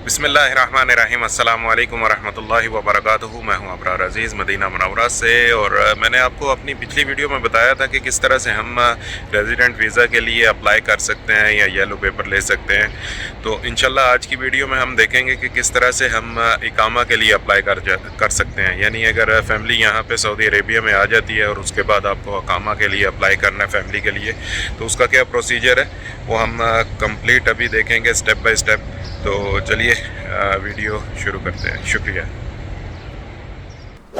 بسم اللہ الرحمن الرحیم، السلام علیکم ورحمۃ اللہ وبرکاتہ۔ میں ہوں ابرار عزیز مدینہ منورہ سے، اور میں نے آپ کو اپنی پچھلی ویڈیو میں بتایا تھا کہ کس طرح سے ہم ریزیڈنٹ ویزا کے لیے اپلائی کر سکتے ہیں یا یلو پیپر لے سکتے ہیں۔ تو انشاءاللہ آج کی ویڈیو میں ہم دیکھیں گے کہ کس طرح سے ہم اقامہ کے لیے اپلائی کر سکتے ہیں۔ یعنی اگر فیملی یہاں پہ سعودی عربیہ میں آ جاتی ہے اور اس کے بعد آپ کو اقامہ کے لیے اپلائی کرنا ہے فیملی کے لیے، تو اس کا کیا پروسیجر ہے وہ ہم کمپلیٹ ابھی دیکھیں گے سٹیپ بائی سٹیپ۔ تو چلیے ویڈیو شروع کرتے ہیں۔ شکریہ۔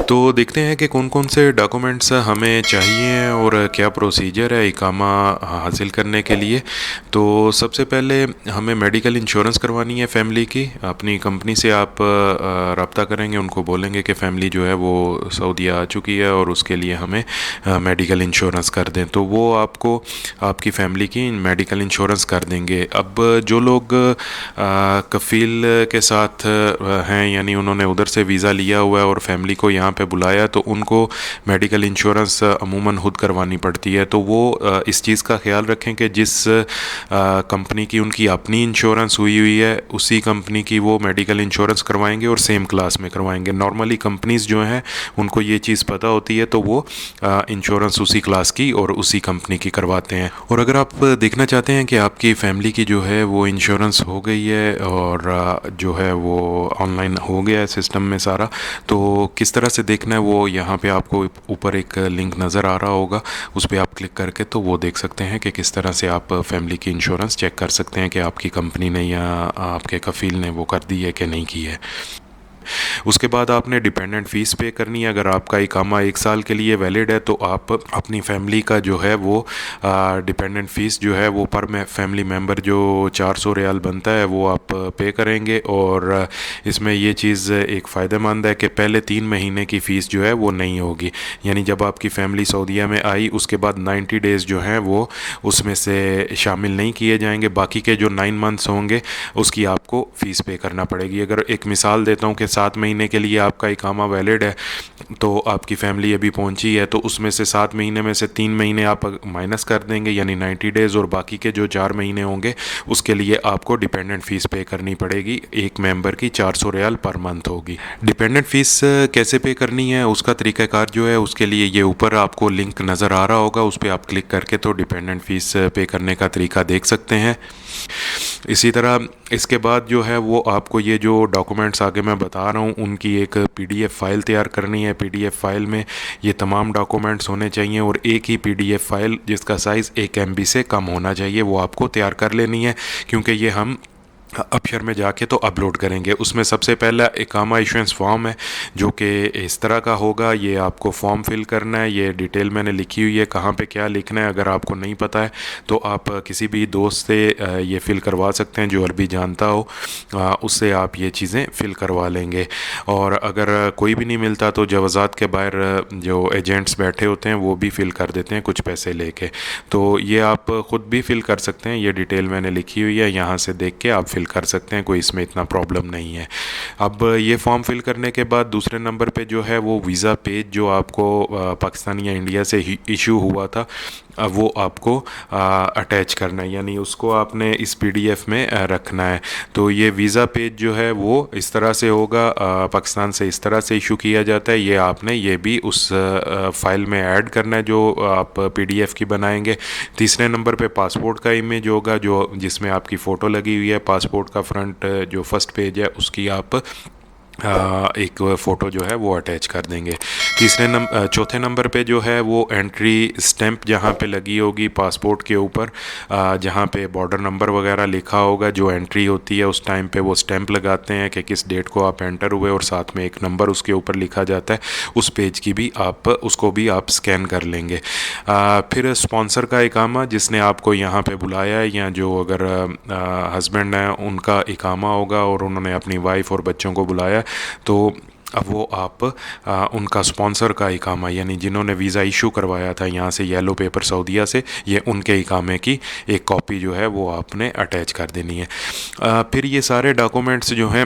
تو دیکھتے ہیں کہ کون کون سے ڈاکومنٹس ہمیں چاہیے اور کیا پروسیجر ہے اقامہ حاصل کرنے کے لیے۔ تو سب سے پہلے ہمیں میڈیکل انشورنس کروانی ہے فیملی کی۔ اپنی کمپنی سے آپ رابطہ کریں گے، ان کو بولیں گے کہ فیملی جو ہے وہ سعودیہ آ چکی ہے اور اس کے لیے ہمیں میڈیکل انشورنس کر دیں، تو وہ آپ کو آپ کی فیملی کی میڈیکل انشورنس کر دیں گے۔ اب جو لوگ کفیل کے ساتھ ہیں، یعنی انہوں نے ادھر سے ویزا لیا ہوا ہے اور فیملی کو یہاں پہ بلایا، تو ان کو میڈیکل انشورنس عموماً خود کروانی پڑتی ہے۔ تو وہ اس چیز کا خیال رکھیں کہ جس کمپنی کی ان کی اپنی انشورنس ہوئی ہے اسی کمپنی کی وہ میڈیکل انشورنس کروائیں گے اور سیم کلاس میں کروائیں گے۔ نارملی کمپنیز جو ہیں ان کو یہ چیز پتہ ہوتی ہے، تو وہ انشورنس اسی کلاس کی اور اسی کمپنی کی کرواتے ہیں۔ اور اگر آپ دیکھنا چاہتے ہیں کہ آپ کی فیملی کی جو ہے وہ انشورنس ہو گئی ہے اور جو ہے وہ آن لائن ہو گیا ہے سسٹم میں سارا، تو کس طرح سے دیکھنا ہے وہ یہاں پہ آپ کو اوپر ایک لنک نظر آ رہا ہوگا، اس پہ آپ کلک کر کے تو وہ دیکھ سکتے ہیں کہ کس طرح سے آپ فیملی کی انشورنس چیک کر سکتے ہیں کہ آپ کی کمپنی نے یا آپ کے کفیل نے وہ کر دی ہے کہ نہیں کی ہے۔ اس کے بعد آپ نے ڈیپینڈنٹ فیس پے کرنی ہے۔ اگر آپ کا اقامہ 1 سال کے لیے ویلڈ ہے تو آپ اپنی فیملی کا جو ہے وہ ڈیپینڈنٹ فیس جو ہے وہ پر فیملی ممبر جو 400 ریال بنتا ہے وہ آپ پے کریں گے۔ اور اس میں یہ چیز ایک فائدہ مند ہے کہ پہلے 3 مہینے کی فیس جو ہے وہ نہیں ہوگی، یعنی جب آپ کی فیملی سعودیہ میں آئی اس کے بعد 90 ڈیز جو ہیں وہ اس میں سے شامل نہیں کیے جائیں گے، باقی کے جو 9 منتھس ہوں گے اس کی آپ کو فیس پے کرنا پڑے گی۔ اگر ایک مثال دیتا ہوں کہ 7 مہینے کے لیے آپ کا اقامہ ویلڈ ہے تو آپ کی فیملی ابھی پہنچی ہے، تو اس میں سے 7 مہینے میں سے 3 مہینے آپ مائنس کر دیں گے، یعنی 90 ڈیز، اور باقی کے جو 4 مہینے ہوں گے اس کے لیے آپ کو ڈیپینڈنٹ فیس پے کرنی پڑے گی۔ ایک ممبر کی 400 ریال پر منتھ ہوگی۔ ڈیپینڈنٹ فیس کیسے پے کرنی ہے اس کا طریقہ کار جو ہے اس کے لیے یہ اوپر آپ کو لنک نظر آ رہا ہوگا، اس پہ آپ کلک کر کے تو ڈیپینڈنٹ فیس پے کرنے کا طریقہ دیکھ سکتے ہیں۔ اسی طرح اس کے بعد جو ہے وہ آپ کو یہ جو ڈاکومنٹس آگے میں بتا رہا ہوں ان کی ایک PDF فائل تیار کرنی ہے۔ PDF فائل میں یہ تمام ڈاکومنٹس ہونے چاہیے اور ایک ہی PDF فائل جس کا سائز 1 MB سے کم ہونا چاہیے وہ آپ کو تیار کر لینی ہے، کیونکہ یہ ہم اپشر میں جا کے تو اپلوڈ کریں گے۔ اس میں سب سے پہلا اقامہ ایشوئنس فارم ہے جو کہ اس طرح کا ہوگا، یہ آپ کو فارم فل کرنا ہے، یہ ڈیٹیل میں نے لکھی ہوئی ہے کہاں پہ کیا لکھنا ہے۔ اگر آپ کو نہیں پتہ ہے تو آپ کسی بھی دوست سے یہ فل کروا سکتے ہیں جو عربی جانتا ہو، اس سے آپ یہ چیزیں فل کروا لیں گے۔ اور اگر کوئی بھی نہیں ملتا تو جوازات کے باہر جو ایجنٹس بیٹھے ہوتے ہیں وہ بھی فل کر دیتے ہیں کچھ پیسے لے کے، تو یہ آپ خود بھی فل کر سکتے ہیں، یہ ڈیٹیل میں نے لکھی ہوئی ہے، یہاں سے دیکھ کے آپ فل کر سکتے ہیں، کوئی اس میں اتنا پرابلم نہیں ہے۔ اب یہ فارم فل کرنے کے بعد دوسرے نمبر پہ جو ہے وہ ویزا پیج جو آپ کو پاکستان یا انڈیا سے ایشو ہوا تھا وہ آپ کو اٹیچ کرنا ہے، یعنی اس کو آپ نے اس PDF میں رکھنا ہے۔ تو یہ ویزا پیج جو ہے وہ اس طرح سے ہوگا، پاکستان سے اس طرح سے ایشو کیا جاتا ہے، یہ آپ نے یہ بھی اس فائل میں ایڈ کرنا ہے جو آپ PDF کی بنائیں گے۔ تیسرے نمبر پہ پاسپورٹ کا امیج ہوگا جو جس میں آپ کی فوٹو لگی ہوئی ہے، پاسپورٹ کا فرنٹ جو فرسٹ پیج ہے اس کی آپ ایک فوٹو جو ہے وہ اٹیچ کر دیں گے۔ چوتھے نمبر پہ جو ہے وہ انٹری سٹیمپ جہاں پہ لگی ہوگی پاسپورٹ کے اوپر، جہاں پہ بارڈر نمبر وغیرہ لکھا ہوگا، جو انٹری ہوتی ہے اس ٹائم پہ وہ سٹیمپ لگاتے ہیں کہ کس ڈیٹ کو آپ انٹر ہوئے، اور ساتھ میں ایک نمبر اس کے اوپر لکھا جاتا ہے، اس پیج کی بھی آپ اس کو بھی آپ سکین کر لیں گے۔ پھر اسپانسر کا اقامہ جس نے آپ کو یہاں پہ بلایا ہے، یا جو اگر ہسبینڈ ہیں ان کا اقامہ ہوگا اور انہوں نے اپنی وائف اور بچوں کو بلایا تو اب وہ آپ ان کا اسپانسر کا اقامہ، یعنی جنہوں نے ویزا ایشو کروایا تھا یہاں سے یلو پیپر سعودیہ سے، یہ ان کے اقامے کی ایک کاپی جو ہے وہ آپ نے اٹیچ کر دینی ہے۔ پھر یہ سارے ڈاکومنٹس جو ہیں